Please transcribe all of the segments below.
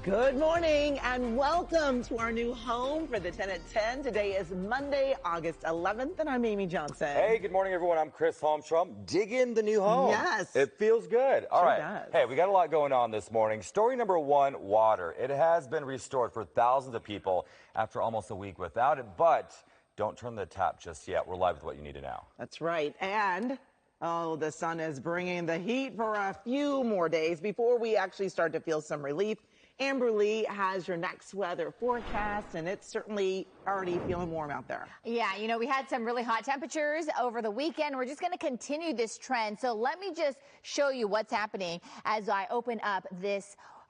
Good morning and welcome to our new home for the 10 at 10. Today is Monday, August 11th, and I'm Amy Johnson. Hey, good morning, everyone. I'm Chris Holmstrom. Dig in the new home. Yes. It feels good. All Sure right. does. Hey, we got a lot going on this morning. Story number one, water. It has been restored for thousands of people after almost a week without it, but don't turn the tap just yet. We're live with what you need to know. That's right. And, the sun is bringing the heat for a few more days before we actually start to feel some relief. Amber Lee has your next weather forecast, and it's certainly already feeling warm out there. Yeah, you know, we had some really hot temperatures over the weekend. We're just going to continue this trend. So let me just show you what's happening as I open up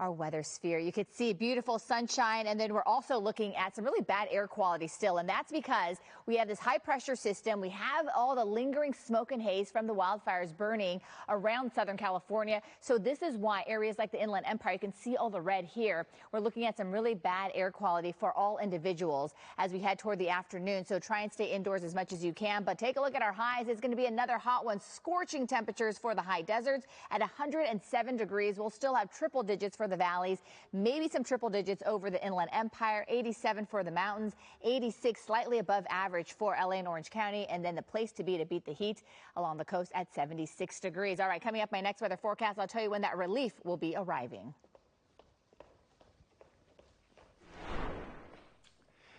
our weather sphere. You could see beautiful sunshine, and then we're also looking at some really bad air quality still, and that's because we have this high pressure system. We have all the lingering smoke and haze from the wildfires burning around Southern California. So this is why areas like the Inland Empire, you can see all the red here. We're looking at some really bad air quality for all individuals as we head toward the afternoon. So try and stay indoors as much as you can, but take a look at our highs. It's going to be another hot one. Scorching temperatures for the high deserts at 107 degrees. We'll still have triple digits for the valleys, maybe some triple digits over the Inland Empire, 87 for the mountains, 86 slightly above average for LA and Orange County, and then the place to beat the heat along the coast at 76 degrees. All right, coming up my next weather forecast, I'll tell you when that relief will be arriving.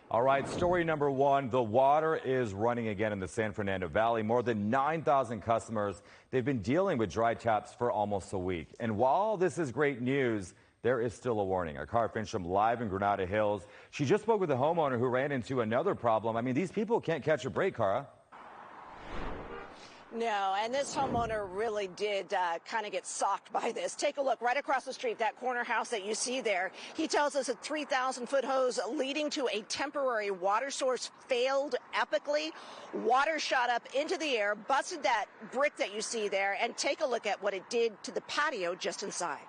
All right, story number one, the water is running again in the San Fernando Valley. More than 9,000 customers, they've been dealing with dry taps for almost a week. And while this is great news, there is still a warning. Our Cara Fincham live in Granada Hills. She just spoke with a homeowner who ran into another problem. I mean, these people can't catch a break, Cara. No, and this homeowner really did kind of get socked by this. Take a look right across the street, that corner house that you see there. He tells us a 3,000-foot hose leading to a temporary water source failed epically. Water shot up into the air, busted that brick that you see there, and take a look at what it did to the patio just inside.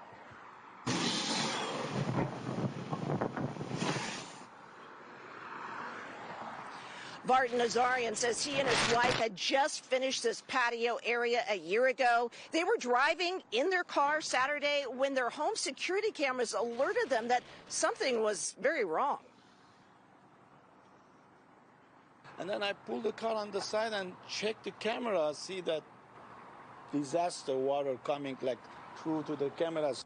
Barton Nazarian says he and his wife had just finished this patio area a year ago. They were driving in their car Saturday when their home security cameras alerted them that something was very wrong. And then I pulled the car on the side and checked the camera, see that disaster water coming like through to the cameras.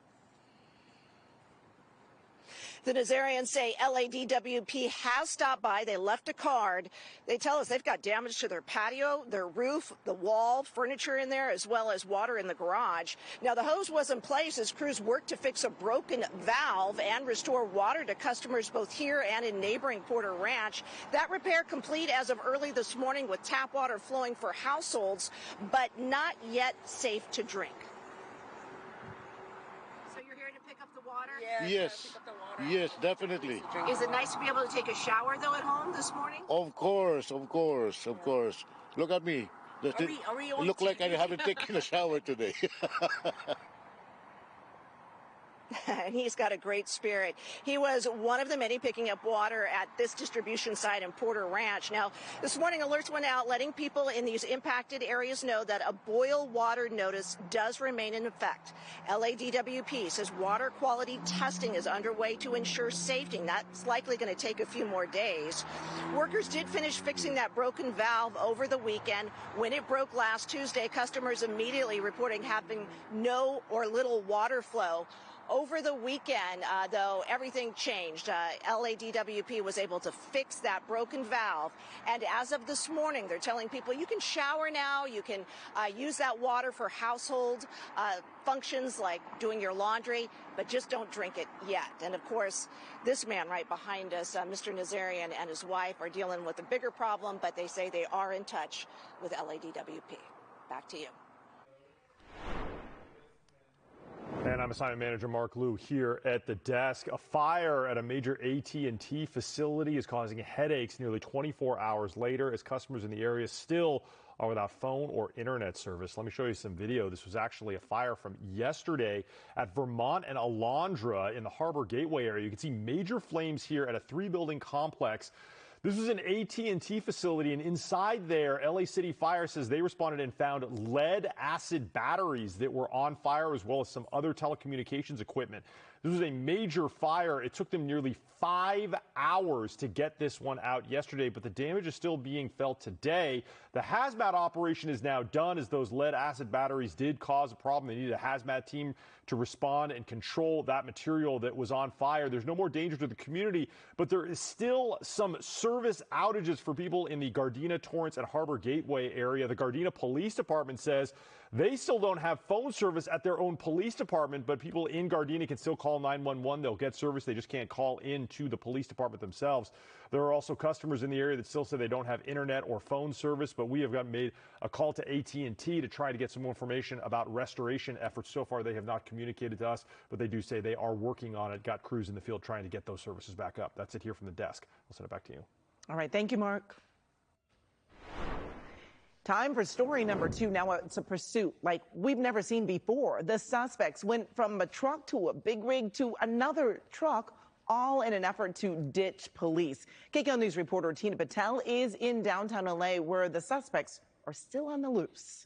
The Nazarians say LADWP has stopped by. They left a card. They tell us they've got damage to their patio, their roof, the wall, furniture in there, as well as water in the garage. Now, the hose was in place as crews worked to fix a broken valve and restore water to customers both here and in neighboring Porter Ranch. That repair complete as of early this morning with tap water flowing for households, but not yet safe to drink. Yes, yes, definitely. Is it nice to be able to take a shower, though, at home this morning? Of course, of course, of course. Look at me. Are we on look like I TV? haven't taken a shower today. And he's got a great spirit. He was one of the many picking up water at this distribution site in Porter Ranch. Now, this morning alerts went out letting people in these impacted areas know that a boil water notice does remain in effect. LADWP says water quality testing is underway to ensure safety. That's likely going to take a few more days. Workers did finish fixing that broken valve over the weekend. When it broke last Tuesday, customers immediately reporting having no or little water flow. Over the weekend, though, everything changed. LADWP was able to fix that broken valve. And as of this morning, they're telling people you can shower now. You can use that water for household functions like doing your laundry, but just don't drink it yet. And, of course, this man right behind us, Mr. Nazarian and his wife, are dealing with a bigger problem, but they say they are in touch with LADWP. Back to you. And I'm assignment manager Mark Liu here at the desk. A fire at a major AT&T facility is causing headaches nearly 24 hours later as customers in the area still are without phone or internet service. Let me show you some video. This was actually a fire from yesterday at Vermont and Alondra in the Harbor Gateway area. You can see major flames here at a 3-building complex. This was an AT&T facility, and inside there, LA City Fire says they responded and found lead acid batteries that were on fire, as well as some other telecommunications equipment. This was a major fire. It took them nearly 5 hours to get this one out yesterday, but the damage is still being felt today. The hazmat operation is now done, as those lead acid batteries did cause a problem. They needed a hazmat team to respond and control that material that was on fire. There's no more danger to the community, but there is still some service outages for people in the Gardena, Torrance, and Harbor Gateway area. The Gardena Police Department says they still don't have phone service at their own police department, but people in Gardena can still call 911. They'll get service. They just can't call in to the police department themselves. There are also customers in the area that still say they don't have internet or phone service, but we have made a call to AT&T to try to get some more information about restoration efforts. So far, they have not communicated to us, but they do say they are working on it. Got crews in the field trying to get those services back up. That's it here from the desk. I'll send it back to you. All right. Thank you, Mark. Time for story number 2. Now it's a pursuit like we've never seen before. The suspects went from a truck to a big rig to another truck, all in an effort to ditch police. KCAL News reporter Tina Patel is in downtown LA, where the suspects are still on the loose.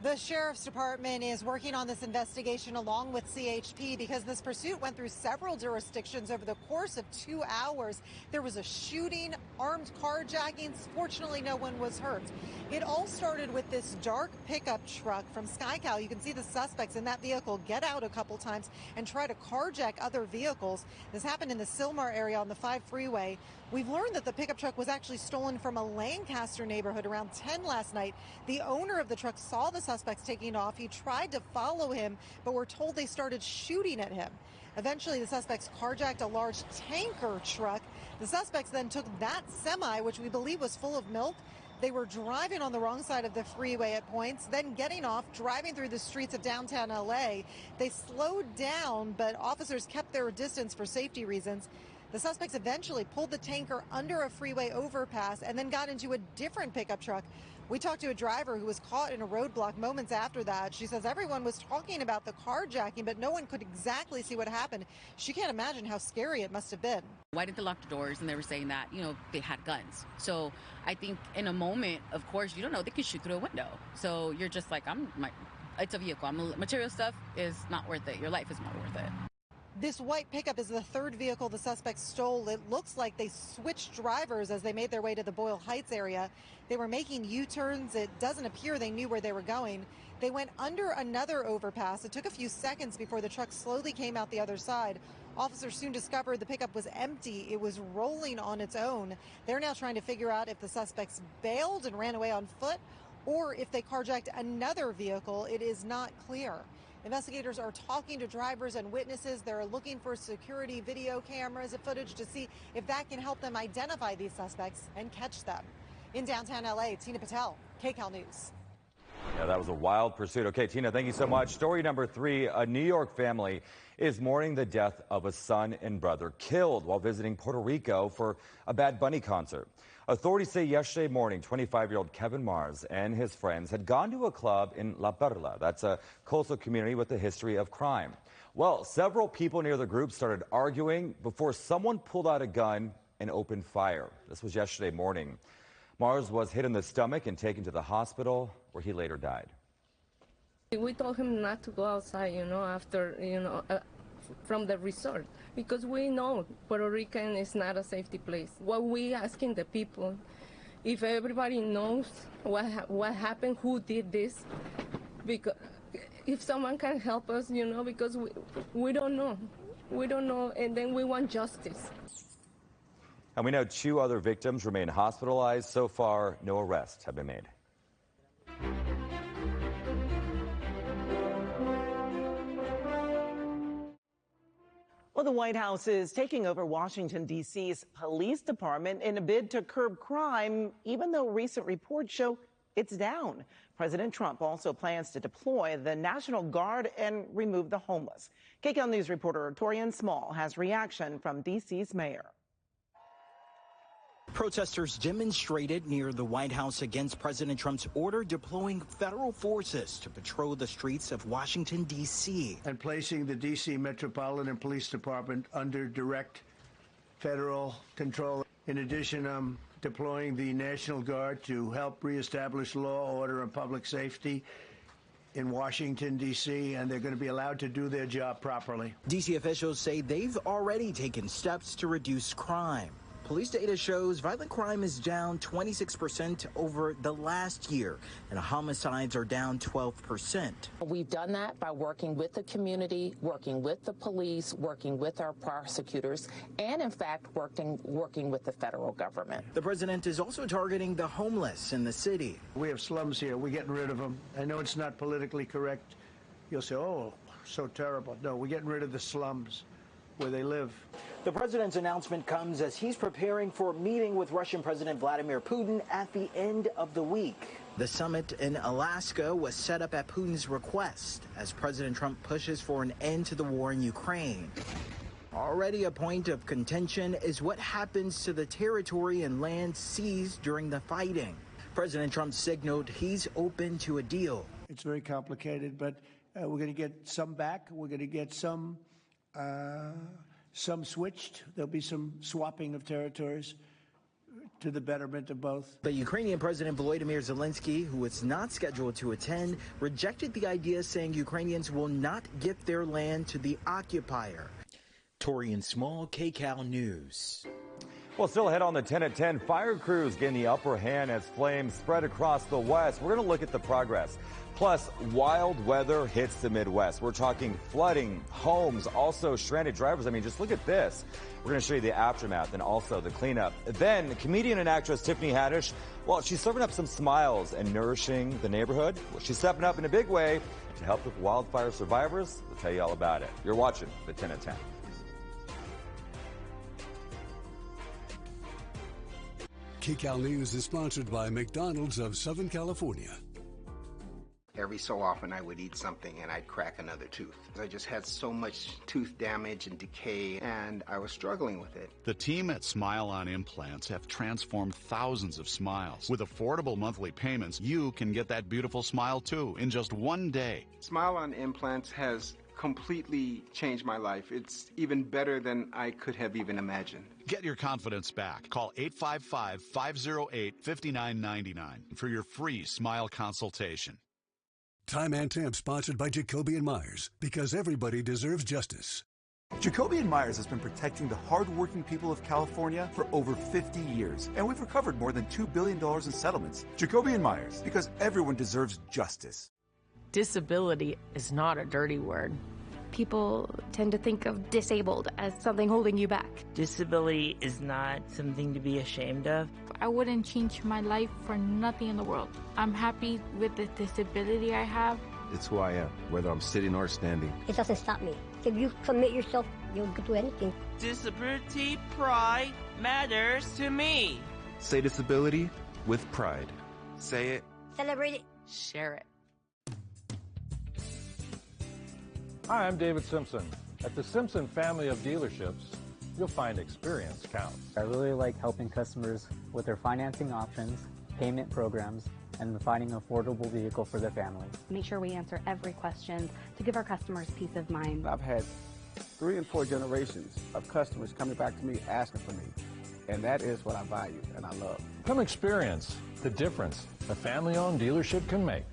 The sheriff's department is working on this investigation along with CHP because this pursuit went through several jurisdictions over the course of 2 hours. There was a shooting, armed carjackings. Fortunately, no one was hurt. It all started with this dark pickup truck from KCAL. You can see the suspects in that vehicle get out a couple times and try to carjack other vehicles. This happened in the Sylmar area on the 5 freeway. We've learned that the pickup truck was actually stolen from a Lancaster neighborhood around 10 last night. The owner of the truck saw the suspects taking off. He tried to follow him, but we're told they started shooting at him. Eventually, the suspects carjacked a large tanker truck. The suspects then took that semi, which we believe was full of milk. They were driving on the wrong side of the freeway at points, then getting off, driving through the streets of downtown LA. They slowed down, but officers kept their distance for safety reasons. The suspects eventually pulled the tanker under a freeway overpass and then got into a different pickup truck. We talked to a driver who was caught in a roadblock moments after that. She says everyone was talking about the carjacking, but no one could exactly see what happened. She can't imagine how scary it must have been. Why did they lock the doors? And they were saying that, they had guns. So I think in a moment, of course, you don't know, they could shoot through a window. So you're just like, it's a vehicle. Material stuff is not worth it. Your life is not worth it. This white pickup is the third vehicle the suspects stole. It looks like they switched drivers as they made their way to the Boyle Heights area. They were making U-turns. It doesn't appear they knew where they were going. They went under another overpass. It took a few seconds before the truck slowly came out the other side. Officers soon discovered the pickup was empty. It was rolling on its own. They're now trying to figure out if the suspects bailed and ran away on foot or if they carjacked another vehicle. It is not clear. Investigators are talking to drivers and witnesses. They're looking for security video cameras and footage to see if that can help them identify these suspects and catch them. In downtown LA, Tina Patel, KCAL News. Yeah, that was a wild pursuit. Okay, Tina, thank you so much. Story number 3, a New York family is mourning the death of a son and brother killed while visiting Puerto Rico for a Bad Bunny concert. Authorities say yesterday morning, 25-year-old Kevin Mars and his friends had gone to a club in La Perla. That's a coastal community with a history of crime. Well, several people near the group started arguing before someone pulled out a gun and opened fire. This was yesterday morning. Mars was hit in the stomach and taken to the hospital, where he later died. We told him not to go outside, after, from the resort, because we know Puerto Rican is not a safety place. What we asking the people, if everybody knows what happened, who did this, because if someone can help us, because we don't know. We don't know, and then we want justice. And we know 2 other victims remain hospitalized. So far, no arrests have been made. Well, the White House is taking over Washington, D.C.'s police department in a bid to curb crime, even though recent reports show it's down. President Trump also plans to deploy the National Guard and remove the homeless. KCAL News reporter Torian Small has reaction from D.C.'s mayor. Protesters demonstrated near the White House against President Trump's order deploying federal forces to patrol the streets of Washington, D.C. and placing the D.C. Metropolitan Police Department under direct federal control. In addition, deploying the National Guard to help reestablish law, order, and public safety. in Washington, D.C., and they're going to be allowed to do their job properly. D.C. officials say they've already taken steps to reduce crime. Police data shows violent crime is down 26% over the last year, and homicides are down 12%. We've done that by working with the community, working with the police, working with our prosecutors, and in fact, working with the federal government. The president is also targeting the homeless in the city. We have slums here. We're getting rid of them. I know it's not politically correct. You'll say, oh, so terrible. No, we're getting rid of the slums where they live. The president's announcement comes as he's preparing for a meeting with Russian President Vladimir Putin at the end of the week. The summit in Alaska was set up at Putin's request as President Trump pushes for an end to the war in Ukraine. Already a point of contention is what happens to the territory and land seized during the fighting. President Trump signaled he's open to a deal. It's very complicated, but we're going to get some back. We're going to get some switched. There'll be some swapping of territories to the betterment of both. But Ukrainian President Volodymyr Zelensky, who is not scheduled to attend, rejected the idea, saying Ukrainians will not give their land to the occupier. Torian Small, KCAL News. Well, still ahead on the 10 at 10, fire crews gain the upper hand as flames spread across the West. We're going to look at the progress. Plus, wild weather hits the Midwest. We're talking flooding, homes, also stranded drivers. I mean, just look at this. We're going to show you the aftermath and also the cleanup. Then, comedian and actress Tiffany Haddish, well, she's serving up some smiles and nourishing the neighborhood. Well, she's stepping up in a big way to help with wildfire survivors. We'll tell you all about it. You're watching the 10 at 10. KCAL News is sponsored by McDonald's of Southern California. Every so often I would eat something and I'd crack another tooth. I just had so much tooth damage and decay, and I was struggling with it. The team at Smile On Implants have transformed thousands of smiles. With affordable monthly payments, you can get that beautiful smile too in just one day. Smile On Implants has completely changed my life. It's even better than I could have even imagined. Get your confidence back. Call 855-508-5999 for your free smile consultation. Time and Temp sponsored by Jacoby & Myers, because everybody deserves justice. Jacoby & Myers has been protecting the hardworking people of California for over 50 years, and we've recovered more than $2 billion in settlements. Jacoby & Myers, because everyone deserves justice. Disability is not a dirty word. People tend to think of disabled as something holding you back. Disability is not something to be ashamed of. I wouldn't change my life for nothing in the world. I'm happy with the disability I have. It's who I am, whether I'm sitting or standing. It doesn't stop me. If you commit yourself, you'll do anything. Disability pride matters to me. Say disability with pride. Say it. Celebrate it. Share it. Hi, I'm David Simpson. At the Simpson family of dealerships, you'll find experience counts. I really like helping customers with their financing options, payment programs, and finding an affordable vehicle for their family. Make sure we answer every question to give our customers peace of mind. I've had 3 and 4 generations of customers coming back to me asking for me, and that is what I value and I love. Come experience the difference a family-owned dealership can make.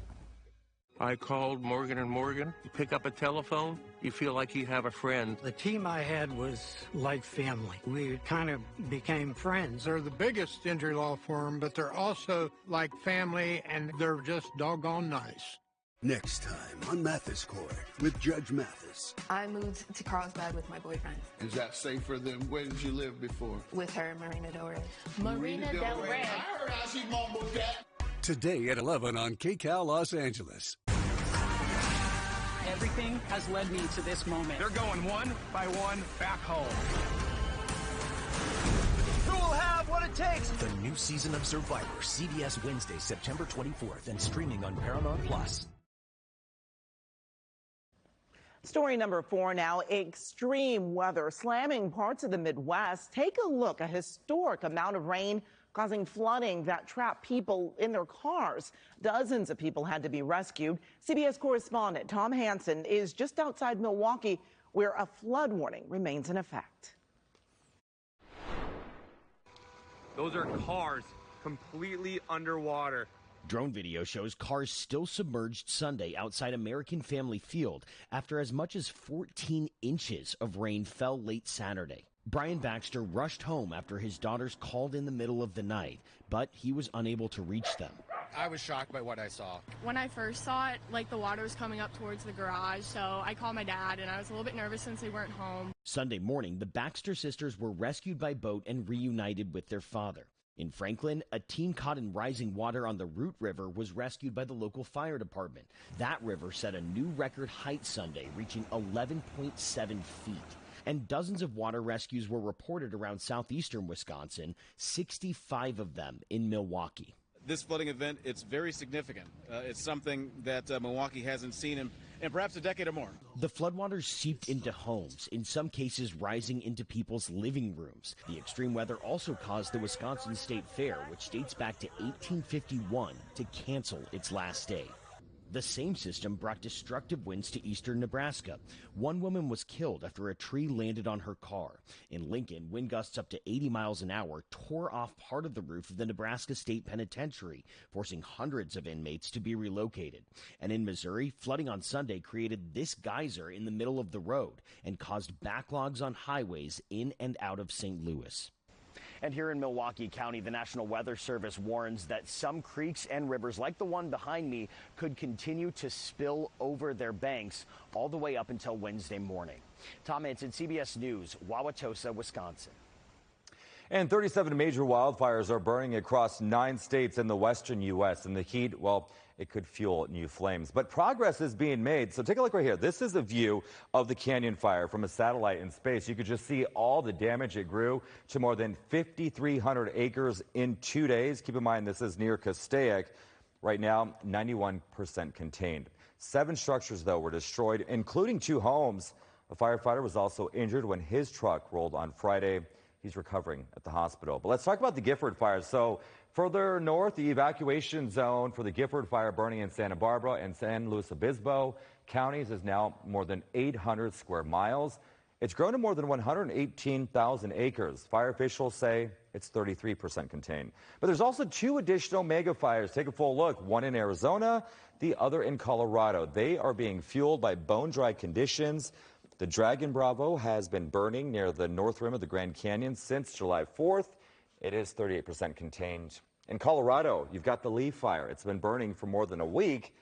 I called Morgan & Morgan. You pick up a telephone, you feel like you have a friend. The team I had was like family. We kind of became friends. They're the biggest injury law firm, but they're also like family, and they're just doggone nice. Next time on Mathis Court with Judge Mathis. I moved to Carlsbad with my boyfriend. Is that safer than where did you live before? With her, Marina Del Rey. Marina Del Rey. I heard how she mumbled that. Today at 11 on KCAL Los Angeles. Everything has led me to this moment. They're going one by one back home. Who will have what it takes? The new season of Survivor, CBS Wednesday, September 24th, and streaming on Paramount+. Story number 4 now. Extreme weather slamming parts of the Midwest. Take a look. A historic amount of rain causing flooding that trapped people in their cars. Dozens of people had to be rescued. CBS correspondent Tom Hansen is just outside Milwaukee, where a flood warning remains in effect. Those are cars completely underwater. Drone video shows cars still submerged Sunday outside American Family Field after as much as 14 inches of rain fell late Saturday. Brian Baxter rushed home after his daughters called in the middle of the night, but he was unable to reach them. I was shocked by what I saw. When I first saw it, the water was coming up towards the garage, so I called my dad, and I was a little bit nervous since they weren't home. Sunday morning, the Baxter sisters were rescued by boat and reunited with their father. In Franklin, a teen caught in rising water on the Root River was rescued by the local fire department. That river set a new record height Sunday, reaching 11.7 feet. And dozens of water rescues were reported around southeastern Wisconsin, 65 of them in Milwaukee. This flooding event, it's very significant. It's something that Milwaukee hasn't seen in perhaps a decade or more. The floodwaters seeped into homes, in some cases rising into people's living rooms. The extreme weather also caused the Wisconsin State Fair, which dates back to 1851, to cancel its last day. The same system brought destructive winds to eastern Nebraska. One woman was killed after a tree landed on her car. In Lincoln, wind gusts up to 80 miles an hour tore off part of the roof of the Nebraska State Penitentiary, forcing hundreds of inmates to be relocated. And in Missouri, flooding on Sunday created this geyser in the middle of the road and caused backlogs on highways in and out of St. Louis. And here in Milwaukee County, the National Weather Service warns that some creeks and rivers, like the one behind me, could continue to spill over their banks all the way up until Wednesday morning. Tom Hanson, CBS News, Wauwatosa, Wisconsin. And 37 major wildfires are burning across 9 states in the western U.S. And the heat, well, it could fuel new flames. But progress is being made. So take a look right here. This is a view of the Canyon Fire from a satellite in space. You could just see all the damage. It grew to more than 5,300 acres in 2 days. Keep in mind, this is near Castaic. Right now, 91% contained. 7 structures, though, were destroyed, including 2 homes. A firefighter was also injured when his truck rolled on Friday. He's recovering at the hospital. But let's talk about the Gifford fires. So further north, the evacuation zone for the Gifford fire burning in Santa Barbara and San Luis Obispo counties is now more than 800 square miles. It's grown to more than 118,000 acres. Fire officials say it's 33% contained. But there's also 2 additional mega fires. Take a full look. One in Arizona, the other in Colorado. They are being fueled by bone-dry conditions. The Dragon Bravo has been burning near the north rim of the Grand Canyon since July 4th. It is 38% contained. In Colorado, you've got the Lee Fire. It's been burning for more than a week.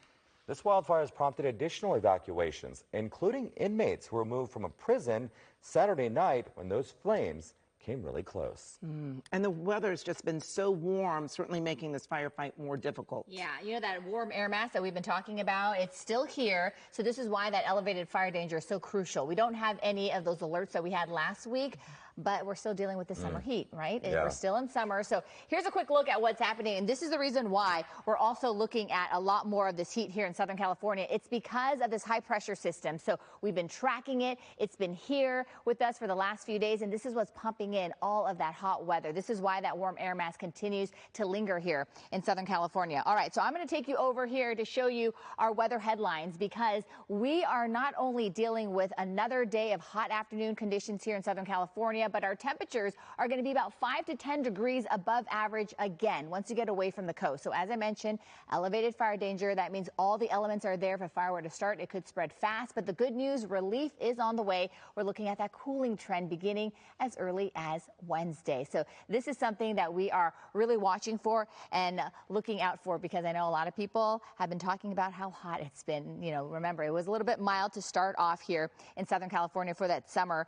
This wildfire has prompted additional evacuations, including inmates who were moved from a prison Saturday night when those flames came really close. And the weather's just been so warm, certainly making this firefight more difficult. Yeah, you know that warm air mass that we've been talking about, it's still here. So this is why that elevated fire danger is so crucial. We don't have any of those alerts that we had last week, but we're still dealing with the summer heat, right? Yeah. We're still in summer. So here's a quick look at what's happening. And this is the reason why we're also looking at a lot more of this heat here in Southern California. It's because of this high pressure system. So we've been tracking it. It's been here with us for the last few days. And this is what's pumping in all of that hot weather. This is why that warm air mass continues to linger here in Southern California. All right, so I'm going to take you over here to show you our weather headlines, because we are not only dealing with another day of hot afternoon conditions here in Southern California, but our temperatures are going to be about 5 to 10 degrees above average again once you get away from the coast. So as I mentioned, elevated fire danger. That means all the elements are there. If a fire were to start, it could spread fast. But the good news, relief is on the way. We're looking at that cooling trend beginning as early as Wednesday. So this is something that we are really watching for and looking out for, because I know a lot of people have been talking about how hot it's been. You know, remember, it was a little bit mild to start off here in Southern California for that summer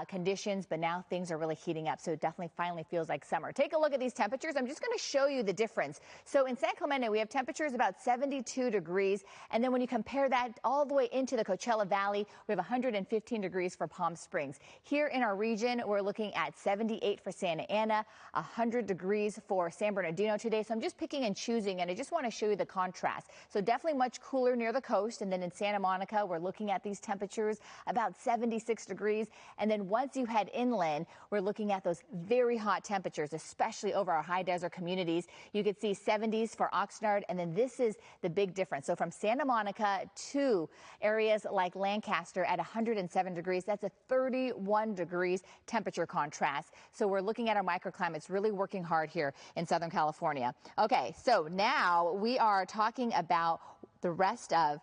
conditions, but now things are really heating up. So it definitely finally feels like summer. Take a look at these temperatures. I'm just going to show you the difference. So in San Clemente, we have temperatures about 72 degrees. And then when you compare that all the way into the Coachella Valley, we have 115 degrees for Palm Springs. Here in our region, we're looking at 78 for Santa Ana, 100 degrees for San Bernardino today. So I'm just picking and choosing, and I just want to show you the contrast. So definitely much cooler near the coast. And then in Santa Monica, we're looking at these temperatures about 76 degrees. And then once you head inland, we're looking at those very hot temperatures, especially over our high desert communities. You could see 70s for Oxnard, and then this is the big difference. So from Santa Monica to areas like Lancaster at 107 degrees, that's a 31 degrees temperature contrast. contrast. So we're looking at our microclimates really working hard here in Southern California. Okay, so now we are talking about the rest of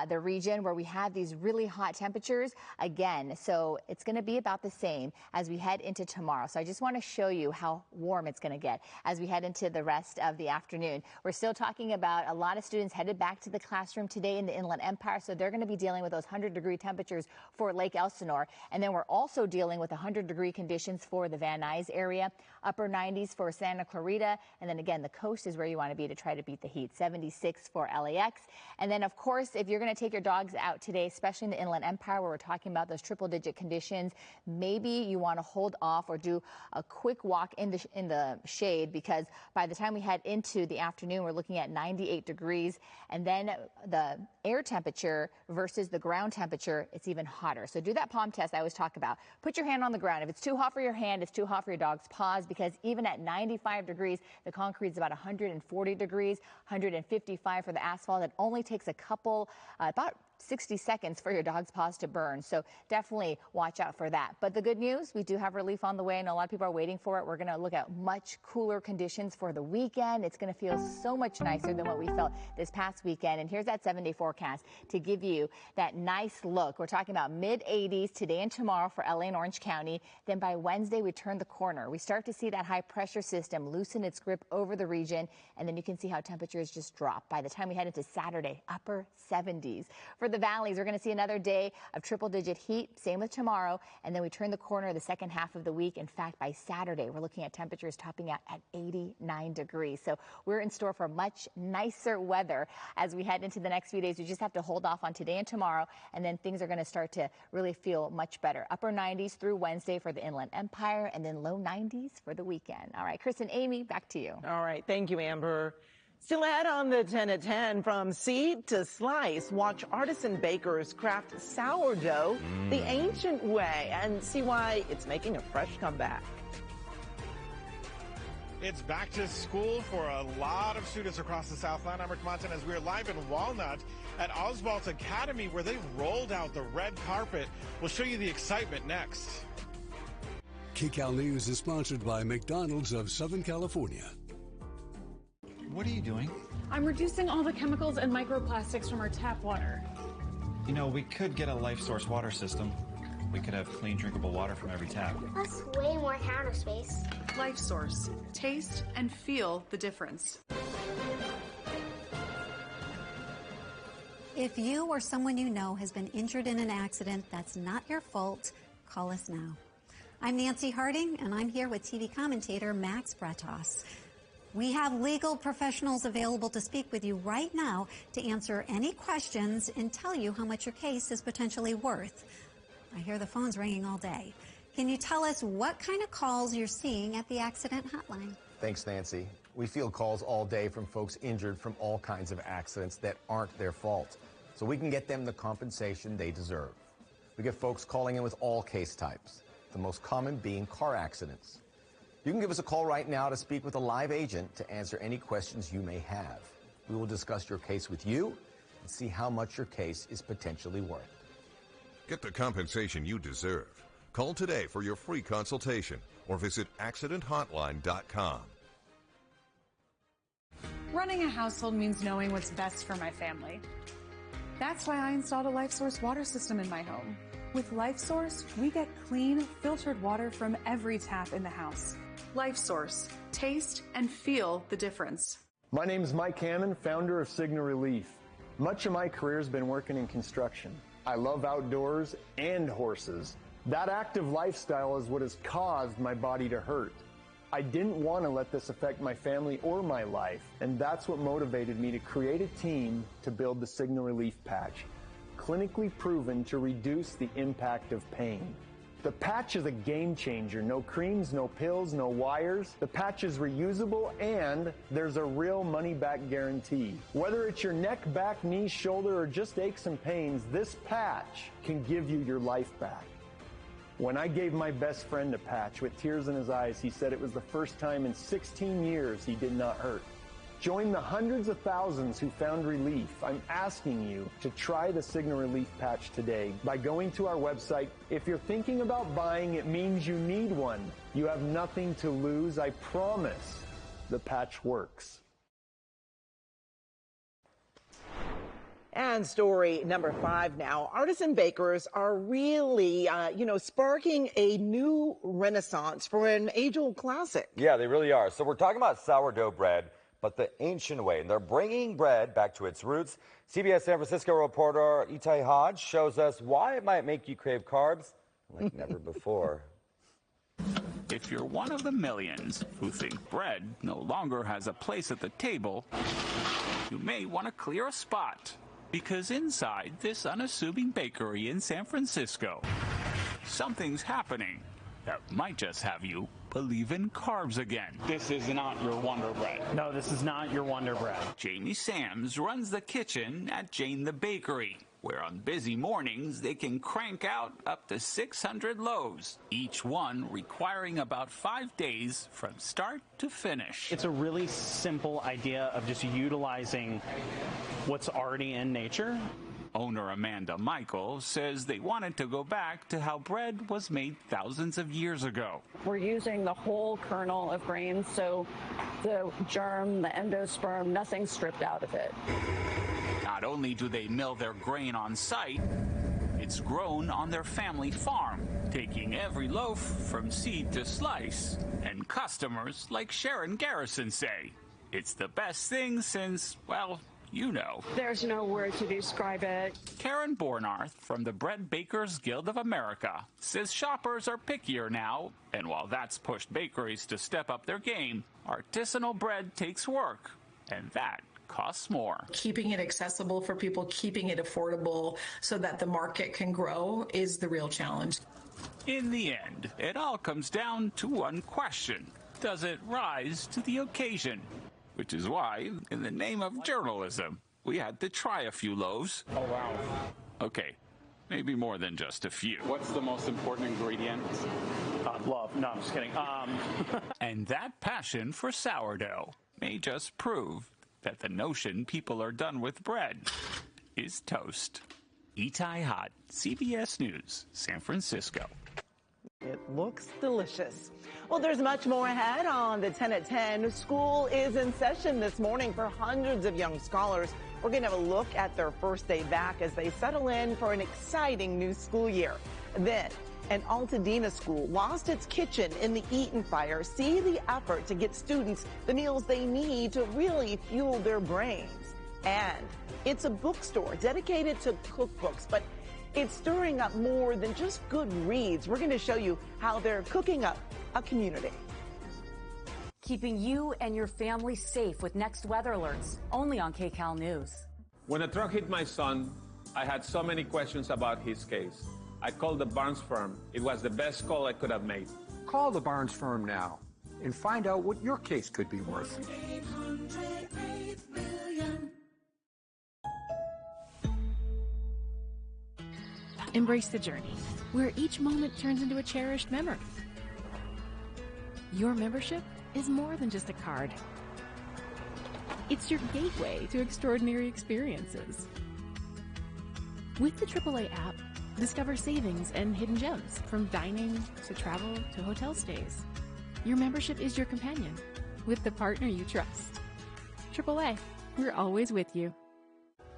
the region where we have these really hot temperatures again. So it's going to be about the same as we head into tomorrow. So I just want to show you how warm it's going to get as we head into the rest of the afternoon. We're still talking about a lot of students headed back to the classroom today in the Inland Empire. So they're going to be dealing with those 100-degree temperatures for Lake Elsinore. And then we're also dealing with 100-degree conditions for the Van Nuys area, upper 90s for Santa Clarita. And then again, the coast is where you want to be to try to beat the heat. 76 for LAX. And then, of course, if you're going to take your dogs out today, especially in the Inland Empire where we're talking about those triple-digit conditions, maybe you want to hold off or do a quick walk in the shade, because by the time we head into the afternoon, we're looking at 98 degrees. And then the air temperature versus the ground temperature, it's even hotter. So do that palm test I always talk about. Put your hand on the ground. If it's too hot for your hand, it's too hot for your dog's paws, because even at 95 degrees, the concrete is about 140 degrees, 155 for the asphalt. It only takes a couple, about 60 seconds for your dog's paws to burn. So definitely watch out for that. But the good news, we do have relief on the way, and a lot of people are waiting for it. We're going to look at much cooler conditions for the weekend. It's going to feel so much nicer than what we felt this past weekend. And here's that 7-day forecast to give you that nice look. We're talking about mid-80s today and tomorrow for LA and Orange County. Then by Wednesday, we turn the corner. We start to see that high pressure system loosen its grip over the region, and then you can see how temperatures just drop. By the time we head into Saturday, upper 70s. For the valleys, we're going to see another day of triple-digit heat. Same with tomorrow. And then we turn the corner the second half of the week. In fact, by Saturday, we're looking at temperatures topping out at 89 degrees. So we're in store for much nicer weather as we head into the next few days. We just have to hold off on today and tomorrow, and then things are going to start to really feel much better. Upper 90s through Wednesday for the Inland Empire, and then low 90s for the weekend. All right, Chris and Amy, back to you. All right. Thank you, Amber. Still ahead on the 10 at 10, from seed to slice, watch artisan bakers craft sourdough the ancient way and see why it's making a fresh comeback. It's back to school for a lot of students across the Southland. I'm Rick Montan as we're live in Walnut at Oswalt Academy, where they rolled out the red carpet. We'll show you the excitement next. KCAL News is sponsored by McDonald's of Southern California. What are you doing? I'm reducing all the chemicals and microplastics from our tap water. You know, we could get a life source water system. We could have clean, drinkable water from every tap. Plus way more counter space. Life Source. Taste and feel the difference. If you or someone you know has been injured in an accident that's not your fault, call us now. I'm Nancy Harding, and I'm here with TV commentator Max Bretos. We have legal professionals available to speak with you right now to answer any questions and tell you how much your case is potentially worth. I hear the phone's ringing all day. Can you tell us what kind of calls you're seeing at the accident hotline? Thanks, Nancy. We field calls all day from folks injured from all kinds of accidents that aren't their fault, so we can get them the compensation they deserve. We get folks calling in with all case types, the most common being car accidents. You can give us a call right now to speak with a live agent to answer any questions you may have. We will discuss your case with you and see how much your case is potentially worth. Get the compensation you deserve. Call today for your free consultation or visit accidenthotline.com. Running a household means knowing what's best for my family. That's why I installed a Life Source water system in my home. With Life Source, we get clean, filtered water from every tap in the house. Life Source. Taste and feel the difference. My name is Mike Hammond, founder of Signal Relief. Much of my career has been working in construction. I love outdoors and horses. That active lifestyle is what has caused my body to hurt. I didn't want to let this affect my family or my life, and that's what motivated me to create a team to build the Signal Relief Patch, clinically proven to reduce the impact of pain. The patch is a game changer. No creams, no pills, no wires. The patch is reusable, and there's a real money-back guarantee. Whether it's your neck, back, knee, shoulder, or just aches and pains, this patch can give you your life back. When I gave my best friend a patch with tears in his eyes, he said it was the first time in 16 years he did not hurt. Join the hundreds of thousands who found relief. I'm asking you to try the Cigna Relief Patch today by going to our website. If you're thinking about buying, it means you need one. You have nothing to lose. I promise the patch works. And story number 5 now. Artisan bakers are really, sparking a new renaissance for an age-old classic. Yeah, they really are. So we're talking about sourdough bread, but the ancient way. And they're bringing bread back to its roots. CBS San Francisco reporter Itai Hodge shows us why it might make you crave carbs like never before. If you're one of the millions who think bread no longer has a place at the table, you may want to clear a spot. Because inside this unassuming bakery in San Francisco, something's happening that might just have you believe in carbs again. This is not your Wonder Bread. No, this is not your Wonder Bread. Jamie Sams runs the kitchen at Jane the Bakery, where on busy mornings they can crank out up to 600 loaves, each one requiring about 5 days from start to finish. It's a really simple idea of just utilizing what's already in nature. Owner Amanda Michael says they wanted to go back to how bread was made thousands of years ago. We're using the whole kernel of grains, so the germ, the endosperm, nothing's stripped out of it. Not only do they mill their grain on site, it's grown on their family farm, taking every loaf from seed to slice. And customers like Sharon Garrison say it's the best thing since, well, you know. There's no word to describe it. Karen Bornarth from the Bread Bakers Guild of America says shoppers are pickier now, and while that's pushed bakeries to step up their game, artisanal bread takes work, and that costs more. Keeping it accessible for people, keeping it affordable so that the market can grow is the real challenge. In the end, it all comes down to one question. Does it rise to the occasion? Which is why, in the name of journalism, we had to try a few loaves. Oh, wow. Okay, maybe more than just a few. What's the most important ingredient? Love. No, I'm just kidding. And that passion for sourdough may just prove that the notion people are done with bread is toast. Itai Hodge, CBS News, San Francisco. It looks delicious. Well, there's much more ahead on the 10 at 10. School is in session this morning for hundreds of young scholars. We're going to have a look at their first day back as they settle in for an exciting new school year. Then, an Altadena school lost its kitchen in the Eaton fire. See the effort to get students the meals they need to really fuel their brains. And it's a bookstore dedicated to cookbooks, but it's stirring up more than just good reads. We're going to show you how they're cooking up a community. Keeping you and your family safe with next weather alerts, only on KCAL News. When a truck hit my son, I had so many questions about his case. I called the Barnes firm. It was the best call I could have made. Call the Barnes firm now and find out what your case could be worth. Embrace the journey, where each moment turns into a cherished memory. Your membership is more than just a card. It's your gateway to extraordinary experiences. With the AAA app, discover savings and hidden gems, from dining to travel to hotel stays. Your membership is your companion, with the partner you trust. AAA, we're always with you.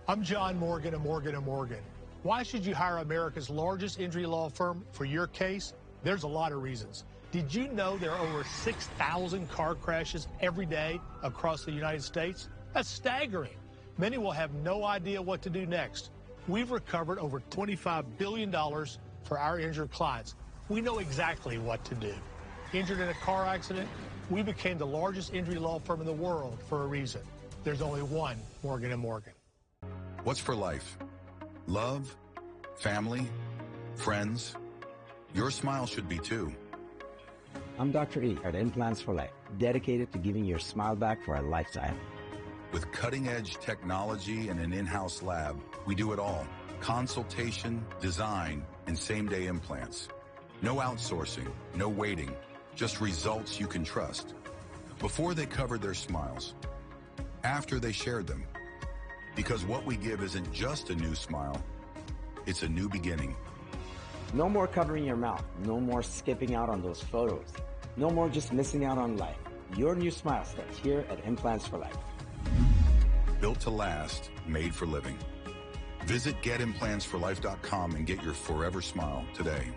I'm John Morgan of Morgan & Morgan. Why should you hire America's largest injury law firm for your case? There's a lot of reasons. Did you know there are over 6,000 car crashes every day across the United States? That's staggering. Many will have no idea what to do next. We've recovered over $25 billion for our injured clients. We know exactly what to do. Injured in a car accident? We became the largest injury law firm in the world for a reason. There's only one Morgan & Morgan. What's for life? Love, family, friends. Your smile should be too. I'm Dr. E at Implants for Life, dedicated to giving your smile back for a lifetime. With cutting-edge technology and an in-house lab, we do it all. Consultation, design, and same-day implants. No outsourcing, no waiting, just results you can trust. Before they covered their smiles, after they shared them. Because what we give isn't just a new smile, it's a new beginning. No more covering your mouth. No more skipping out on those photos. No more just missing out on life. Your new smile starts here at Implants for Life. Built to last, made for living. Visit getimplantsforlife.com and get your forever smile today.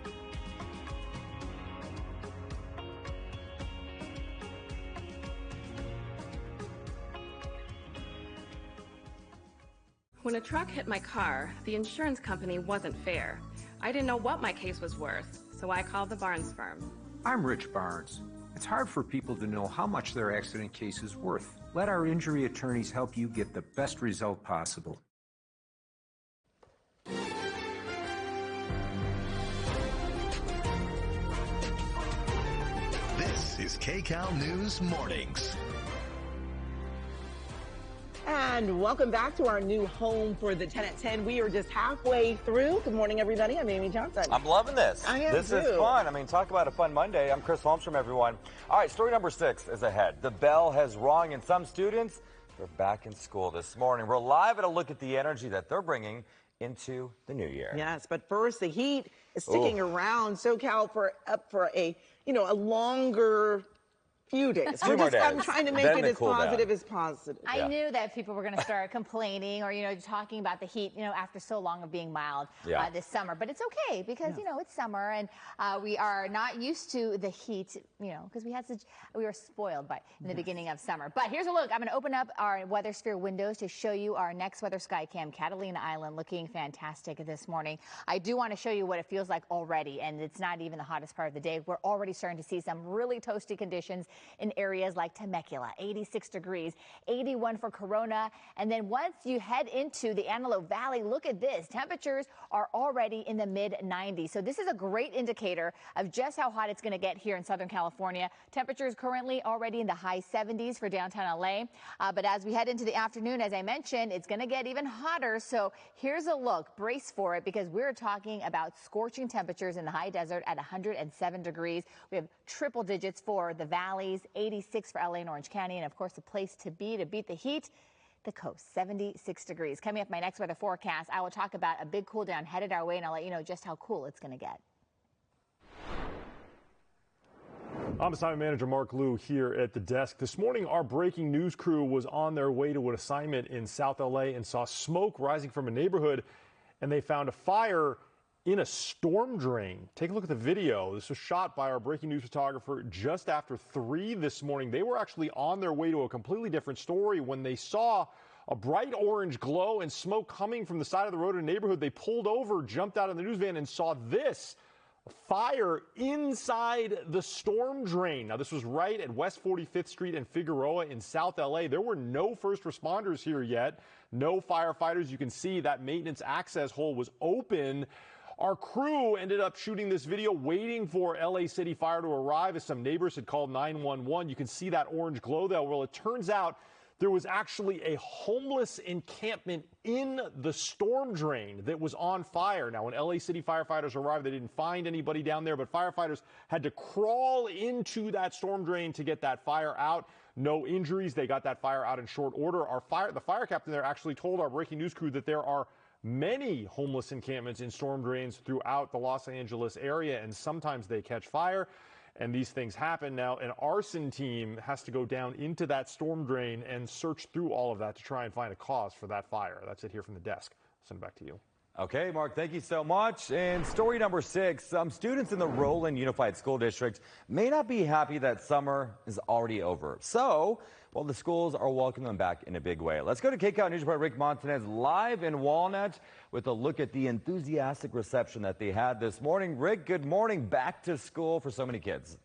When a truck hit my car, the insurance company wasn't fair. I didn't know what my case was worth, so I called the Barnes firm. I'm Rich Barnes. It's hard for people to know how much their accident case is worth. Let our injury attorneys help you get the best result possible. This is KCAL News Mornings. And welcome back to our new home for the 10 at 10. We are just halfway through. Good morning, everybody. I'm Amy Johnson. I'm loving this. I am This too. is fun. I mean, talk about a fun Monday. I'm Chris Holmstrom, everyone. All right, story number 6 is ahead. The bell has rung, and some students are back in school this morning. We're live at a look at the energy that they're bringing into the new year. Yes, but first, the heat is sticking around SoCal for a longer few days. I'm trying to make it as positive as possible. I knew that people were going to start complaining or, talking about the heat, after so long of being mild this summer. But it's okay because, it's summer and we are not used to the heat, because we were spoiled in the beginning of summer. But here's a look. I'm going to open up our weather sphere windows to show you our next weather sky cam. Catalina Island looking fantastic this morning. I do want to show you what it feels like already, and it's not even the hottest part of the day. We're already starting to see some really toasty conditions in areas like Temecula, 86 degrees, 81 for Corona. And then once you head into the Antelope Valley, look at this. Temperatures are already in the mid-90s. So this is a great indicator of just how hot it's going to get here in Southern California. Temperatures currently already in the high 70s for downtown LA. But as we head into the afternoon, as I mentioned, it's going to get even hotter. So here's a look. Brace for it, because we're talking about scorching temperatures in the high desert at 107 degrees. We have triple digits for the valley. 86 for LA and Orange County, and of course the place to be to beat the heat, the coast, 76 degrees. Coming up my next weather forecast, I will talk about a big cool down headed our way, and I'll let you know just how cool it's going to get. I'm assignment manager Mark Liu here at the desk. This morning, our breaking news crew was on their way to an assignment in South LA and saw smoke rising from a neighborhood, and they found a fire in a storm drain. Take a look at the video. This was shot by our breaking news photographer just after 3 this morning. They were actually on their way to a completely different story when they saw a bright orange glow and smoke coming from the side of the road in a neighborhood. They pulled over, jumped out of the news van, and saw this fire inside the storm drain. Now, this was right at West 45th Street and Figueroa in South LA. There were no first responders here yet, no firefighters. You can see that maintenance access hole was open. Our crew ended up shooting this video waiting for LA City Fire to arrive as some neighbors had called 911. You can see that orange glow there. Well, it turns out there was actually a homeless encampment in the storm drain that was on fire. Now, when LA City firefighters arrived, they didn't find anybody down there, but firefighters had to crawl into that storm drain to get that fire out. No injuries. They got that fire out in short order. The fire captain there actually told our breaking news crew that there are many homeless encampments in storm drains throughout the Los Angeles area, and sometimes they catch fire, and these things happen. Now, an arson team has to go down into that storm drain and search through all of that to try and find a cause for that fire. That's it here from the desk. I'll send it back to you. Okay, Mark, thank you so much. And story number 6, some students in the Roland Unified School District may not be happy that summer is already over. So, well, the schools are welcoming them back in a big way. Let's go to KCAL News reporter Rick Montanez live in Walnut with a look at the enthusiastic reception that they had this morning. Rick, good morning. Back to school for so many kids.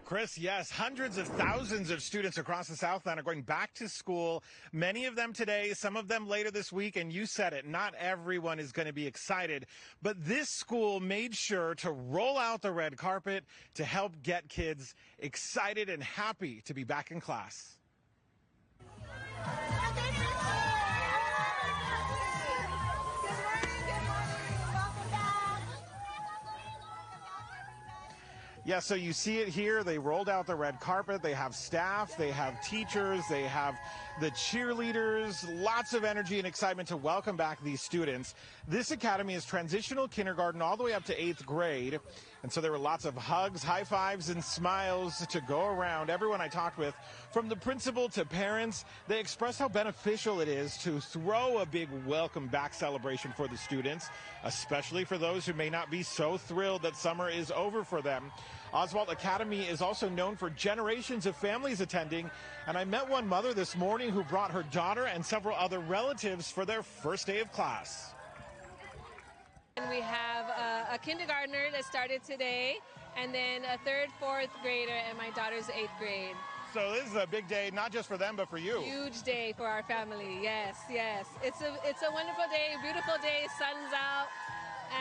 Chris, yes, hundreds of thousands of students across the Southland are going back to school, many of them today, some of them later this week, and you said it, not everyone is going to be excited, but this school made sure to roll out the red carpet to help get kids excited and happy to be back in class. Yeah, so you see it here. They rolled out the red carpet. They have staff, they have teachers, they have the cheerleaders, lots of energy and excitement to welcome back these students. This academy is transitional kindergarten all the way up to 8th grade. And so there were lots of hugs, high fives, and smiles to go around. Everyone I talked with, from the principal to parents, they expressed how beneficial it is to throw a big welcome back celebration for the students, especially for those who may not be so thrilled that summer is over for them. Oswald Academy is also known for generations of families attending, and I met one mother this morning who brought her daughter and several other relatives for their first day of class. And we have a kindergartner that started today, and then a 3rd, 4th grader, and my daughter's 8th grade. So this is a big day, not just for them, but for you. Huge day for our family, yes, yes. It's a wonderful day, beautiful day, sun's out,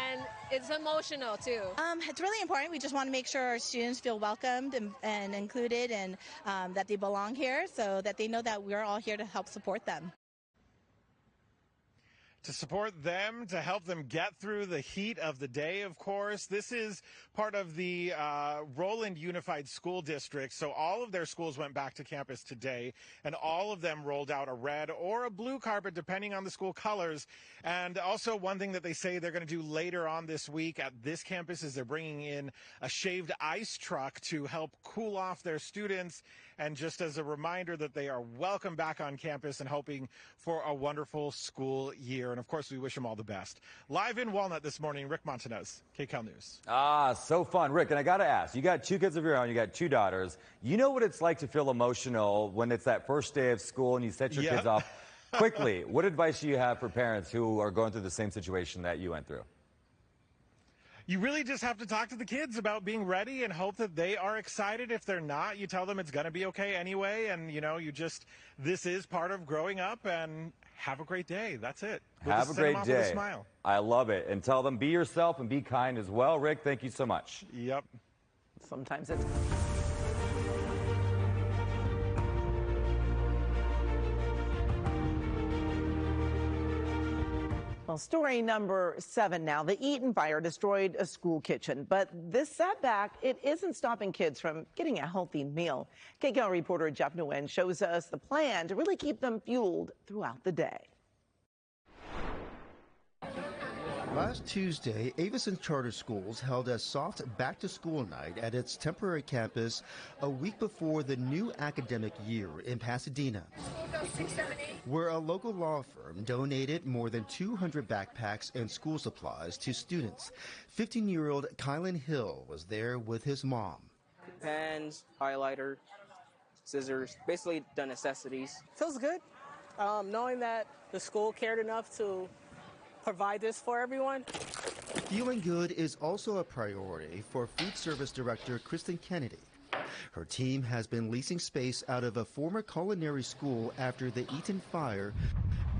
and it's emotional too. It's really important. We just want to make sure our students feel welcomed and included, and that they belong here, so that they know that we're all here to help support them. To support them, to help them get through the heat of the day, of course. This is part of the Roland Unified School District. So all of their schools went back to campus today, and all of them rolled out a red or a blue carpet, depending on the school colors. And also one thing that they say they're going to do later on this week at this campus is they're bringing in a shaved ice truck to help cool off their students. And just as a reminder that they are welcome back on campus and hoping for a wonderful school year. And of course, we wish them all the best. Live in Walnut this morning, Rick Montanez, KCAL News. So fun. Rick, and I got to ask, you got 2 kids of your own, you got 2 daughters. You know what it's like to feel emotional when it's that first day of school and you set your kids off quickly. What advice do you have for parents who are going through the same situation that you went through? You really just have to talk to the kids about being ready and hope that they are excited. If they're not, you tell them it's going to be okay anyway. And, you know, this is part of growing up, and have a great day. That's it. Have a great day. With a smile. I love it. And tell them be yourself and be kind as well. Rick, thank you so much. Yep. Sometimes it's... Well, story number 7 now. The Eaton fire destroyed a school kitchen, but this setback, it isn't stopping kids from getting a healthy meal. KCAL reporter Jeff Nguyen shows us the plan to really keep them fueled throughout the day. Last Tuesday, Avison Charter Schools held a soft back-to-school night at its temporary campus a week before the new academic year in Pasadena, where a local law firm donated more than 200 backpacks and school supplies to students. 15-year-old Kylan Hill was there with his mom. Pens, highlighter, scissors, basically the necessities. Feels good, knowing that the school cared enough to provide this for everyone. Feeling good is also a priority for Food Service Director Kristen Kennedy. Her team has been leasing space out of a former culinary school after the Eaton fire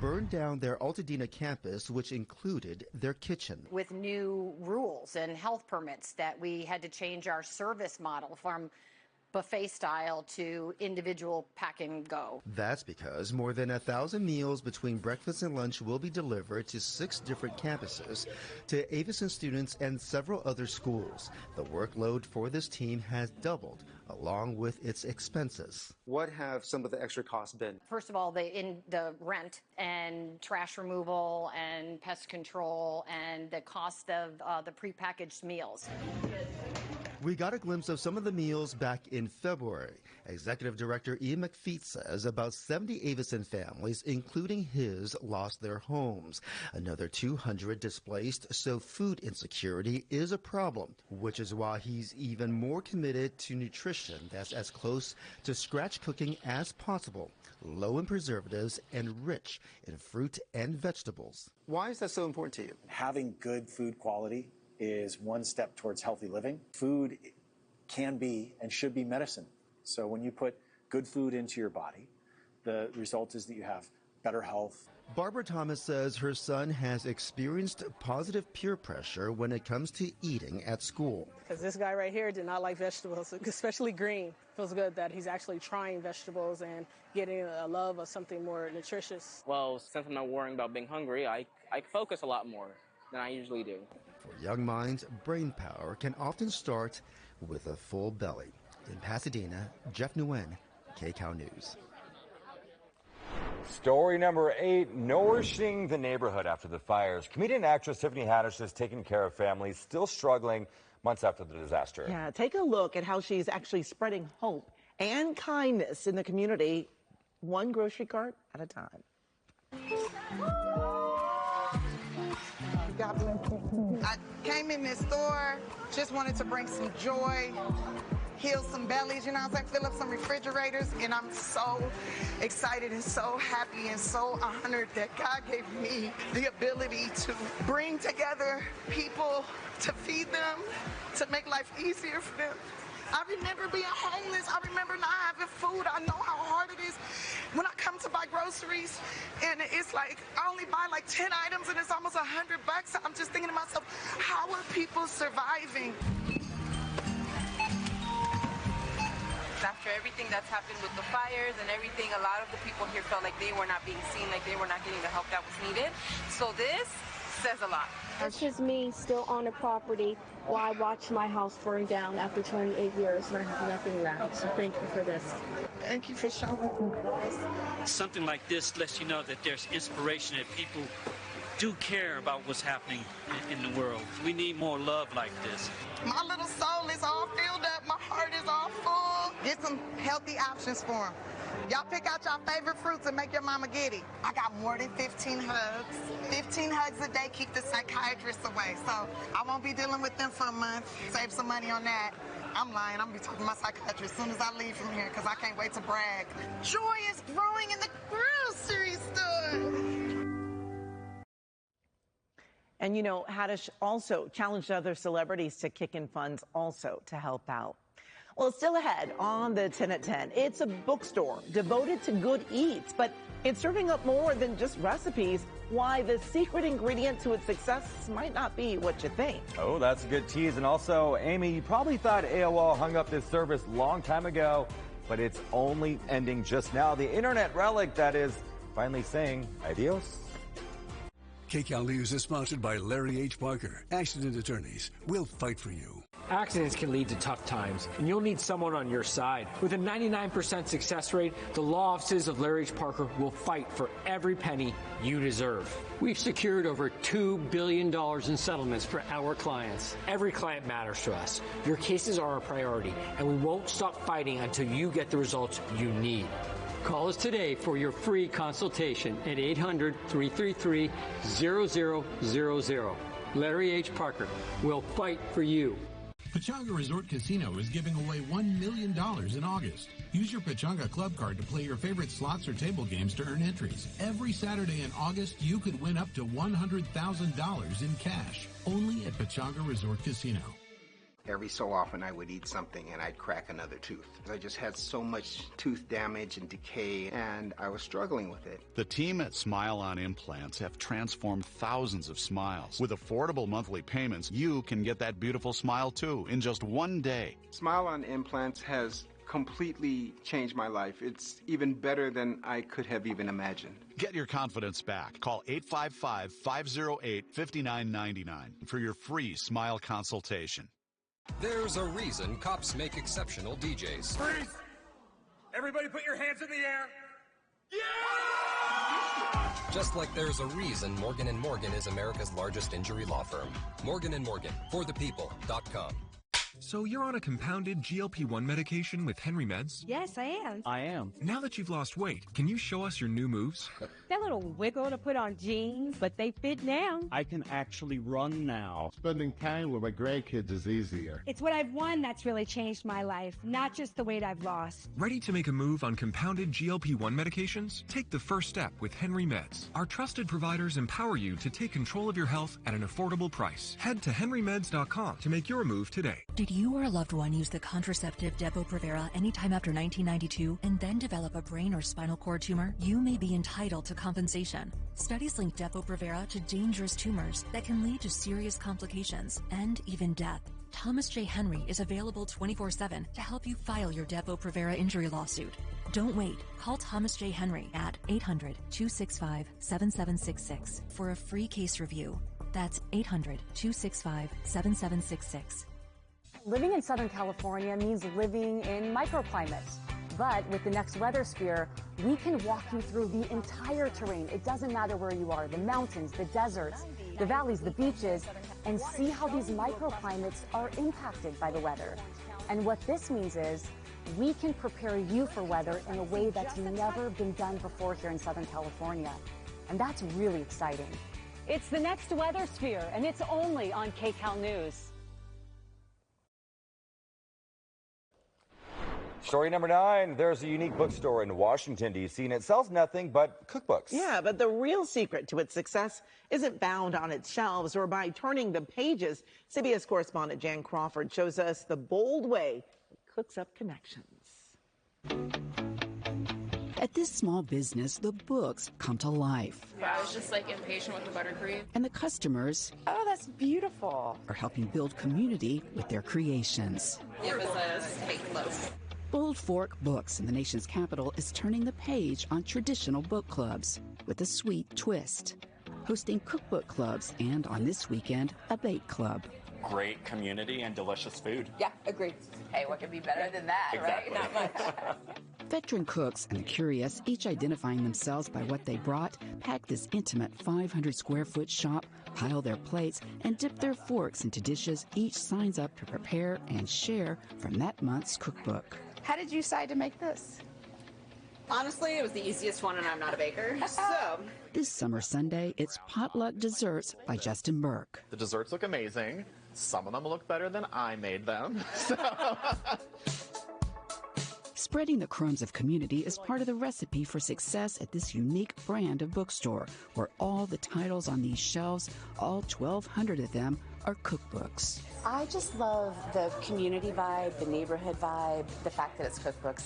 burned down their Altadena campus, which included their kitchen. With new rules and health permits that we had to change our service model from buffet style to individual pack and go. That's because more than 1,000 meals between breakfast and lunch will be delivered to 6 different campuses to Avison students and several other schools. The workload for this team has doubled, along with its expenses. What have some of the extra costs been? First of all, the rent and trash removal and pest control and the cost of the prepackaged meals. We got a glimpse of some of the meals back in February. Executive Director Ian McFeet says about 70 Avison families, including his, lost their homes. Another 200 displaced, so food insecurity is a problem, which is why he's even more committed to nutrition that's as close to scratch cooking as possible, low in preservatives and rich in fruit and vegetables. Why is that so important to you? Having good food quality is one step towards healthy living. Food can be and should be medicine. So when you put good food into your body, the result is that you have better health. Barbara Thomas says her son has experienced positive peer pressure when it comes to eating at school. Because this guy right here did not like vegetables, especially green. Feels good that he's actually trying vegetables and getting a love of something more nutritious. Well, since I'm not worrying about being hungry, I focus a lot more than I usually do. For young minds, brain power can often start with a full belly. In Pasadena, Jeff Nguyen, KCAL News. Story number 8, nourishing the neighborhood after the fires. Comedian actress Tiffany Haddish is taking care of families still struggling months after the disaster. Yeah, take a look at how she's actually spreading hope and kindness in the community, one grocery cart at a time. God bless you. I came in this store, just wanted to bring some joy, heal some bellies, you know what I'm saying, fill up some refrigerators, and I'm so excited and so happy and so honored that God gave me the ability to bring together people, to feed them, to make life easier for them. I remember being homeless. I remember not having food. I know how hard it is when I come to buy groceries, and it's like I only buy like 10 items and it's almost $100. I'm just thinking to myself, how are people surviving? After everything that's happened with the fires and everything, a lot of the people here felt like they were not being seen, like they were not getting the help that was needed. So this says a lot. It's just me still on the property while I watched my house burn down after 28 years and I have nothing left. So thank you for this. Thank you for showing me. Something like this lets you know that there's inspiration, that people do care about what's happening in the world. We need more love like this. My little soul is all filled up. My heart is all full. Get some healthy options for them. Y'all pick out your favorite fruits and make your mama giddy. I got more than 15 hugs. 15 hugs a day keep the psychiatrists away. So I won't be dealing with them for a month. Save some money on that. I'm lying. I'm going to be talking to my psychiatrist as soon as I leave from here because I can't wait to brag. Joy is growing in the grocery store. And, you know, Haddish also challenged other celebrities to kick in funds also to help out. Well, still ahead on the 10 at 10, it's a bookstore devoted to good eats, but it's serving up more than just recipes. Why the secret ingredient to its success might not be what you think. Oh, that's a good tease. And also, Amy, you probably thought AOL hung up this service long time ago, but it's only ending just now. The internet relic, that is, finally saying adios. KCAL News is sponsored by Larry H. Parker, accident attorneys. We'll fight for you. Accidents can lead to tough times, and you'll need someone on your side. With a 99% success rate, the law offices of Larry H. Parker will fight for every penny you deserve. We've secured over $2 billion in settlements for our clients. Every client matters to us. Your cases are our priority, and we won't stop fighting until you get the results you need. Call us today for your free consultation at 800-333-0000. Larry H. Parker will fight for you. Pechanga Resort Casino is giving away $1 million in August. Use your Pechanga Club card to play your favorite slots or table games to earn entries. Every Saturday in August, you could win up to $100,000 in cash, only at Pechanga Resort Casino. Every so often I would eat something and I'd crack another tooth. I just had so much tooth damage and decay, and I was struggling with it. The team at Smile On Implants have transformed thousands of smiles. With affordable monthly payments, you can get that beautiful smile too in just one day. Smile On Implants has completely changed my life. It's even better than I could have even imagined. Get your confidence back. Call 855-508-5999 for your free smile consultation. There's a reason cops make exceptional DJs. Freeze! Everybody put your hands in the air. Yeah! Just like there's a reason Morgan & Morgan is America's largest injury law firm. Morgan & Morgan, forthepeople.com. So you're on a compounded GLP-1 medication with Henry Meds? Yes, I am. I am. Now that you've lost weight, can you show us your new moves? That little wiggle to put on jeans, but they fit now. I can actually run now. Spending time with my grandkids is easier. It's what I've won that's really changed my life, not just the weight I've lost. Ready to make a move on compounded GLP-1 medications? Take the first step with Henry Meds. Our trusted providers empower you to take control of your health at an affordable price. Head to henrymeds.com to make your move today. Did you or a loved one use the contraceptive Depo-Provera anytime after 1992 and then develop a brain or spinal cord tumor? You may be entitled to compensation. Studies link Depo-Provera to dangerous tumors that can lead to serious complications and even death. Thomas J. Henry is available 24/7 to help you file your Depo-Provera injury lawsuit. Don't wait. Call Thomas J. Henry at 800-265-7766 for a free case review. That's 800-265-7766. Living in Southern California means living in microclimates. But with the next weather sphere, we can walk you through the entire terrain. It doesn't matter where you are, the mountains, the deserts, the valleys, the beaches, and see how these microclimates are impacted by the weather. And what this means is we can prepare you for weather in a way that's never been done before here in Southern California. And that's really exciting. It's the next weather sphere, and it's only on KCAL News. Story number 9, there's a unique bookstore in Washington, D.C., and it sells nothing but cookbooks. Yeah, but the real secret to its success isn't found on its shelves or by turning the pages. CBS correspondent Jan Crawford shows us the bold way it cooks up connections. At this small business, the books come to life. Yeah, I was just like impatient with the buttercream. And the customers Oh, that's beautiful. are helping build community with their creations. Give us a steak loaf. Bold Fork Books in the nation's capital is turning the page on traditional book clubs with a sweet twist. Hosting cookbook clubs and, on this weekend, a bake club. Great community and delicious food. Yeah, agreed. Hey, what could be better than that, Exactly. right? Not much. Veteran cooks and the curious, each identifying themselves by what they brought, pack this intimate 500-square-foot shop, pile their plates, and dip their forks into dishes each signs up to prepare and share from that month's cookbook. How did you decide to make this? Honestly, it was the easiest one, and I'm not a baker, so. This summer Sunday, it's Potluck Desserts by Justin Burke. The desserts look amazing. Some of them look better than I made them. Spreading the crumbs of community is part of the recipe for success at this unique brand of bookstore, where all the titles on these shelves, all 1,200 of them, are cookbooks. I just love the community vibe, the neighborhood vibe, the fact that it's cookbooks.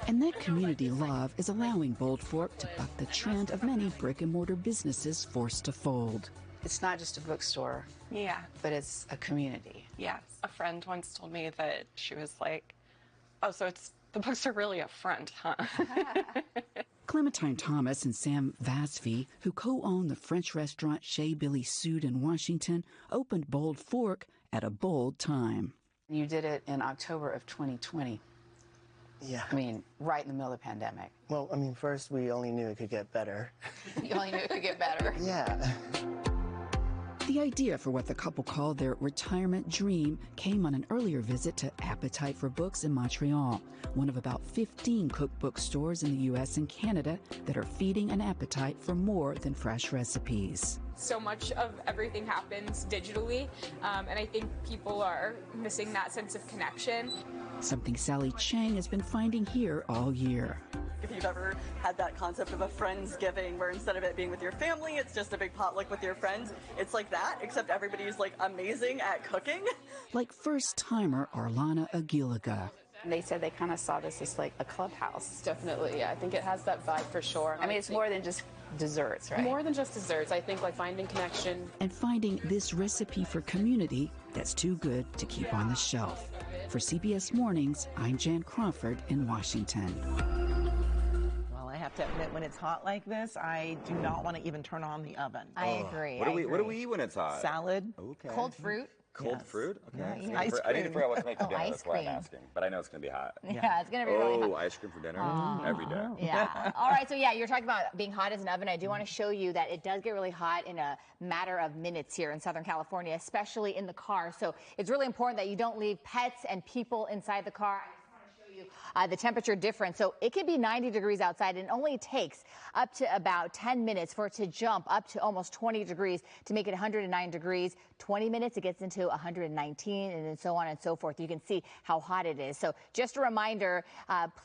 And that community love is allowing Bold Fork to buck the trend of many brick-and-mortar businesses forced to fold. It's not just a bookstore. Yeah. But it's a community. Yes. A friend once told me that she was like, oh, so the books are really a front, huh? Clementine Thomas and Sam Vasfi, who co-own the French restaurant Chez Billy Sud in Washington, opened Bold Fork at a bold time. You did it in October of 2020. Yeah. I mean, right in the middle of the pandemic. Well, I mean, first we only knew it could get better. You only knew it could get better. Yeah. The idea for what the couple called their retirement dream came on an earlier visit to Appetite for Books in Montreal, one of about 15 cookbook stores in the U.S. and Canada that are feeding an appetite for more than fresh recipes. So much of everything happens digitally, and I think people are missing that sense of connection. Something Sally Chang has been finding here all year. If you've ever had that concept of a Friendsgiving where instead of it being with your family, it's just a big potluck with your friends, it's like that, except everybody's like amazing at cooking. Like first-timer Arlana Aguilaga. They said they kind of saw this as like a clubhouse. Definitely, yeah. I think it has that vibe for sure. I mean, it's more than just desserts, right? More than just desserts. I think like finding connection. And finding this recipe for community that's too good to keep on the shelf. For CBS Mornings, I'm Jan Crawford in Washington. I have to admit, when it's hot like this, I do not want to even turn on the oven. I agree. What do we eat when it's hot? Salad. Okay. Cold fruit. Cold fruit? Okay. Yeah, I need to figure out what to make for dinner. ice That's why I'm cream. asking. But I know it's going to be hot. Yeah, it's going to be really hot. Oh, ice cream for dinner? Every day. Yeah. All right. So, yeah, you're talking about being hot as an oven. I do want to show you that it does get really hot in a matter of minutes here in Southern California, especially in the car. So it's really important that you don't leave pets and people inside the car. The temperature difference. So it could be 90 degrees outside and it only takes up to about 10 minutes for it to jump up to almost 20 degrees to make it 109 degrees. 20 minutes, it gets into 119 and then so on and so forth. You can see how hot it is. So just a reminder,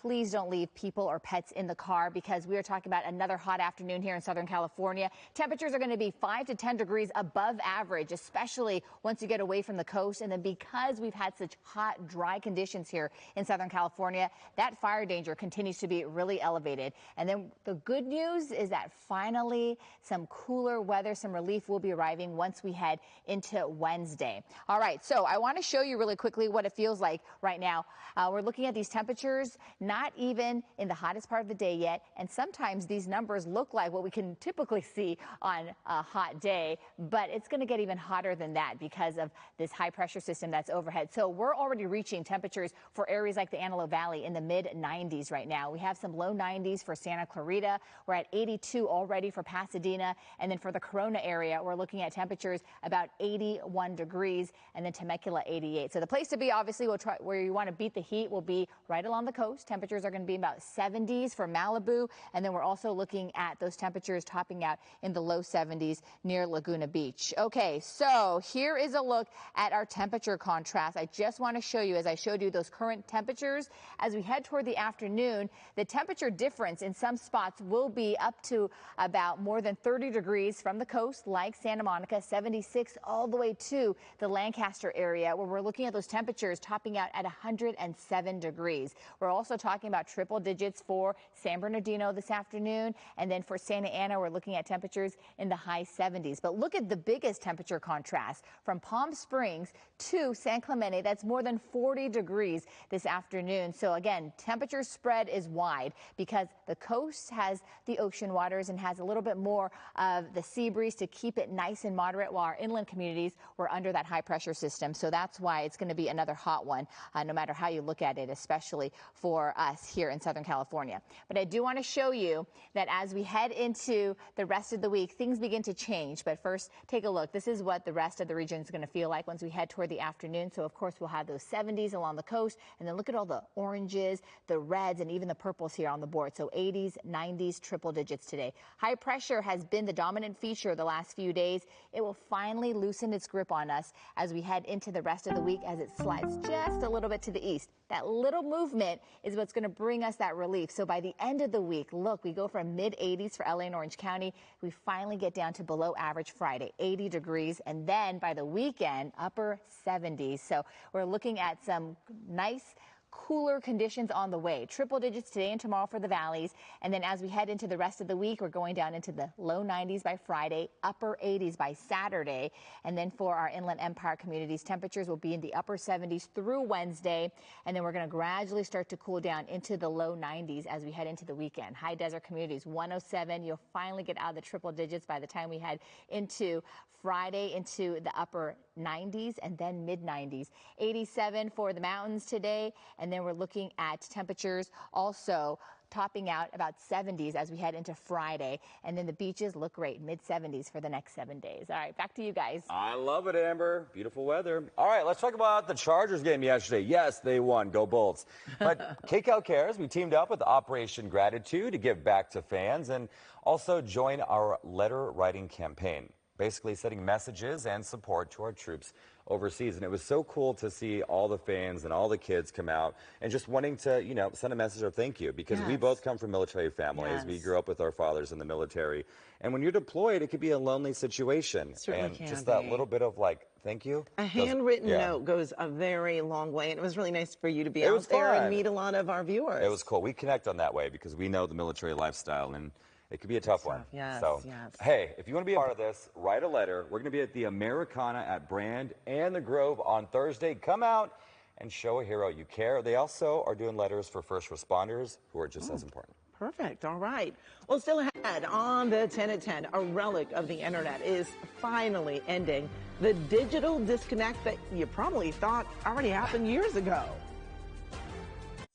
please don't leave people or pets in the car because we are talking about another hot afternoon here in Southern California. Temperatures are going to be 5 to 10 degrees above average, especially once you get away from the coast. And then because we've had such hot, dry conditions here in Southern California, California, that fire danger continues to be really elevated. And then the good news is that finally some cooler weather, some relief will be arriving once we head into Wednesday. All right, so I want to show you really quickly what it feels like right now. We're looking at these temperatures, not even in the hottest part of the day yet, and sometimes these numbers look like what we can typically see on a hot day, but it's going to get even hotter than that because of this high pressure system that's overhead. So we're already reaching temperatures for areas like the Antelope Valley in the mid 90s right now. We have some low 90s for Santa Clarita. We're at 82 already for Pasadena. And then for the Corona area, we're looking at temperatures about 81 degrees, and then Temecula 88. So the place to be, obviously, where you want to beat the heat will be right along the coast. Temperatures are going to be about 70s for Malibu. And then we're also looking at those temperatures topping out in the low 70s near Laguna Beach. Okay, so here is a look at our temperature contrast. I just want to show you, as I showed you those current temperatures, as we head toward the afternoon, the temperature difference in some spots will be up to about more than 30 degrees from the coast, like Santa Monica, 76 all the way to the Lancaster area, where we're looking at those temperatures topping out at 107 degrees. We're also talking about triple digits for San Bernardino this afternoon, and then for Santa Ana, we're looking at temperatures in the high 70s. But look at the biggest temperature contrast from Palm Springs to San Clemente. That's more than 40 degrees this afternoon. So again, temperature spread is wide because the coast has the ocean waters and has a little bit more of the sea breeze to keep it nice and moderate, while our inland communities were under that high pressure system. So that's why it's going to be another hot one, no matter how you look at it, especially for us here in Southern California. But I do want to show you that as we head into the rest of the week, things begin to change. But first, take a look. This is what the rest of the region is going to feel like once we head toward the afternoon. So of course, we'll have those 70s along the coast, and then look at all the oranges, the reds, and even the purples here on the board. So 80s, 90s, triple digits today. High pressure has been the dominant feature the last few days. It will finally loosen its grip on us as we head into the rest of the week, as it slides just a little bit to the east. That little movement is what's going to bring us that relief. So by the end of the week, look, we go from mid 80s for LA and Orange County. We finally get down to below average Friday, 80 degrees. And then by the weekend, upper 70s. So we're looking at some nice cooler conditions on the way. Triple digits today and tomorrow for the valleys. And then as we head into the rest of the week, we're going down into the low 90s by Friday, upper 80s by Saturday. And then for our Inland Empire communities, temperatures will be in the upper 70s through Wednesday. And then we're going to gradually start to cool down into the low 90s as we head into the weekend. High desert communities, 107. You'll finally get out of the triple digits by the time we head into Friday, into the upper 90s and then mid 90s. 87 for the mountains today. And then we're looking at temperatures also topping out about 70s as we head into Friday. And then the beaches look great, mid 70s for the next 7 days. All right, back to you guys. I love it, Amber. Beautiful weather. All right, let's talk about the Chargers game yesterday. Yes, they won. Go Bolts. But KCAL Cares, we teamed up with Operation Gratitude to give back to fans and also join our letter writing campaign, basically sending messages and support to our troops overseas. And it was so cool to see all the fans and all the kids come out and just wanting to, you know, send a message of thank you, because we both come from military families. We grew up with our fathers in the military. And when you're deployed, it could be a lonely situation. Certainly and can just be. that little bit of like, thank you. A handwritten note goes a very long way. And it was really nice for you to be out there and meet a lot of our viewers. It was cool. We connect on that way because we know the military lifestyle, and it could be a tough one. Yes, so, yes. hey, if you want to be a part of this, write a letter. We're going to be at the Americana at Brand and the Grove on Thursday. Come out and show a hero you care. They also are doing letters for first responders who are just as important. Perfect. All right. Well, still ahead on the 10 at 10, a relic of the internet is finally ending. The digital disconnect that you probably thought already happened years ago.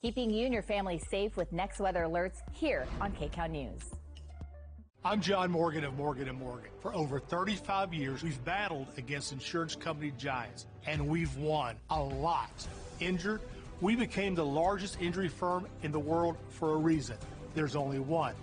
Keeping you and your family safe with next weather alerts here on KCAL News. I'm John Morgan of Morgan & Morgan. For over 35 years, we've battled against insurance company giants, and we've won a lot. Injured, we became the largest injury firm in the world for a reason. There's only one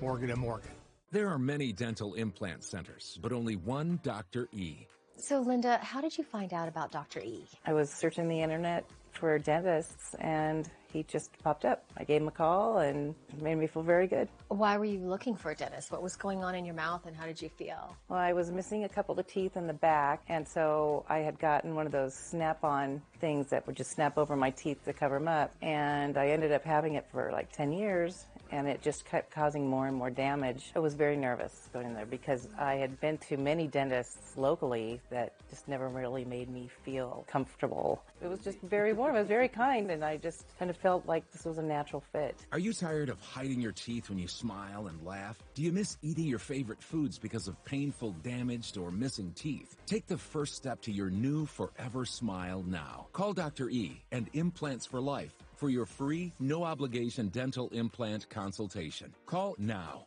Morgan & Morgan. There are many dental implant centers, but only one Dr. E. So, Linda, how did you find out about Dr. E? I was searching the internet for dentists, and he just popped up. I gave him a call, and it made me feel very good. Why were you looking for a dentist? What was going on in your mouth, and how did you feel? Well, I was missing a couple of teeth in the back, and so I had gotten one of those snap-on things that would just snap over my teeth to cover them up, and I ended up having it for like 10 years, and it just kept causing more and more damage. I was very nervous going in there because I had been to many dentists locally that just never really made me feel comfortable. It was just very warm. It was very kind, and I just kind of felt like this was a natural fit. Are you tired of hiding your teeth when you smile and laugh? Do you miss eating your favorite foods because of painful, damaged, or missing teeth? Take the first step to your new forever smile now. Call Dr. E and Implants for Life for your free, no-obligation dental implant consultation. Call now.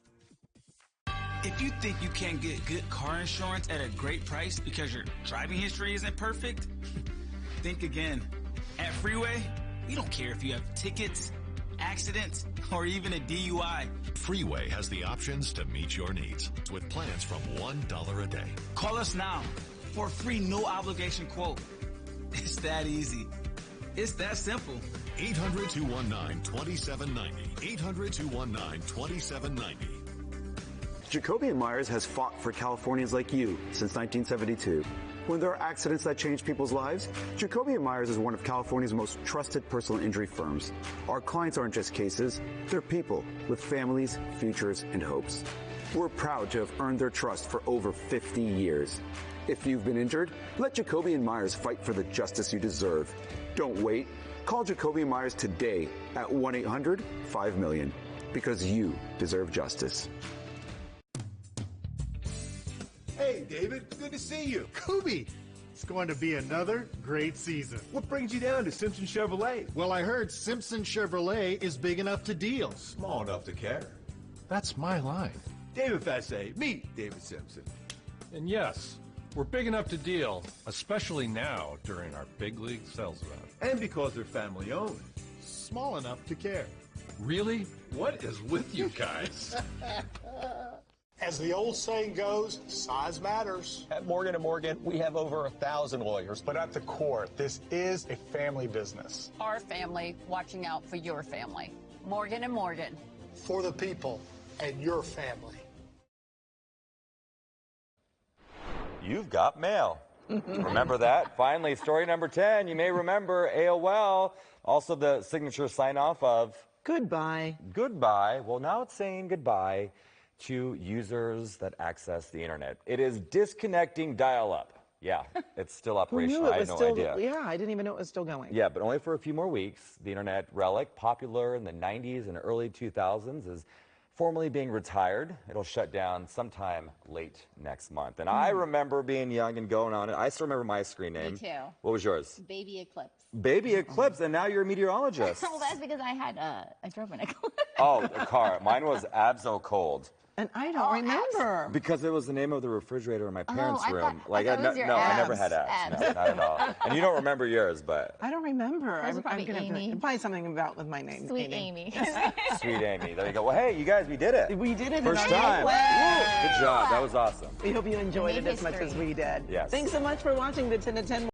If you think you can't get good car insurance at a great price because your driving history isn't perfect, think again. At Freeway, we don't care if you have tickets, accidents, or even a DUI. Freeway has the options to meet your needs with plans from $1 a day. Call us now for a free no-obligation quote. It's that easy. It's that simple. 800-219-2790. 800-219-2790. Jacoby & Myers has fought for Californians like you since 1972. When there are accidents that change people's lives, Jacoby & Myers is one of California's most trusted personal injury firms. Our clients aren't just cases, they're people with families, futures, and hopes. We're proud to have earned their trust for over 50 years. If you've been injured, let Jacoby & Myers fight for the justice you deserve. Don't wait. Call Jacoby & Myers today at 1-800-5-million because you deserve justice. Hey, David, good to see you. Kubi, it's going to be another great season. What brings you down to Simpson Chevrolet? Well, I heard Simpson Chevrolet is big enough to deal. Small enough to care. That's my line. David Fassé, meet David Simpson. And yes, we're big enough to deal, especially now during our big league sales event. And because they're family owned. Small enough to care. Really? What is with you guys? As the old saying goes, size matters. At Morgan & Morgan, we have over 1,000 lawyers. But at the core, this is a family business. Our family watching out for your family. Morgan & Morgan. For the people and your family. You've got mail. Remember that? Finally, story number 10. You may remember AOL. Also the signature sign-off of goodbye. Goodbye. Well, now it's saying goodbye to users that access the internet. It is disconnecting dial-up. Yeah, it's still operational. I had no idea. Yeah, I didn't even know it was still going. Yeah, but only for a few more weeks. The internet relic, popular in the 90s and early 2000s, is formally being retired. It'll shut down sometime late next month. And I remember being young and going on it. I still remember my screen name. Me too. What was yours? Baby Eclipse. Baby Eclipse, and now you're a meteorologist. Well, that's because I drove an Eclipse. Oh, a car. Mine was Abso Cold. And I don't remember. Because it was the name of the refrigerator in my parents' room. I never had abs. No, not at all. And you don't remember yours, but I don't remember. I'm going to find something about with my name. Sweet Amy. Sweet Amy. There you go. Well, hey, you guys, we did it. We did it. First time. Good job. That was awesome. We hope you enjoyed it as much as we did. Yes. Thanks so much for watching the 10 to 10.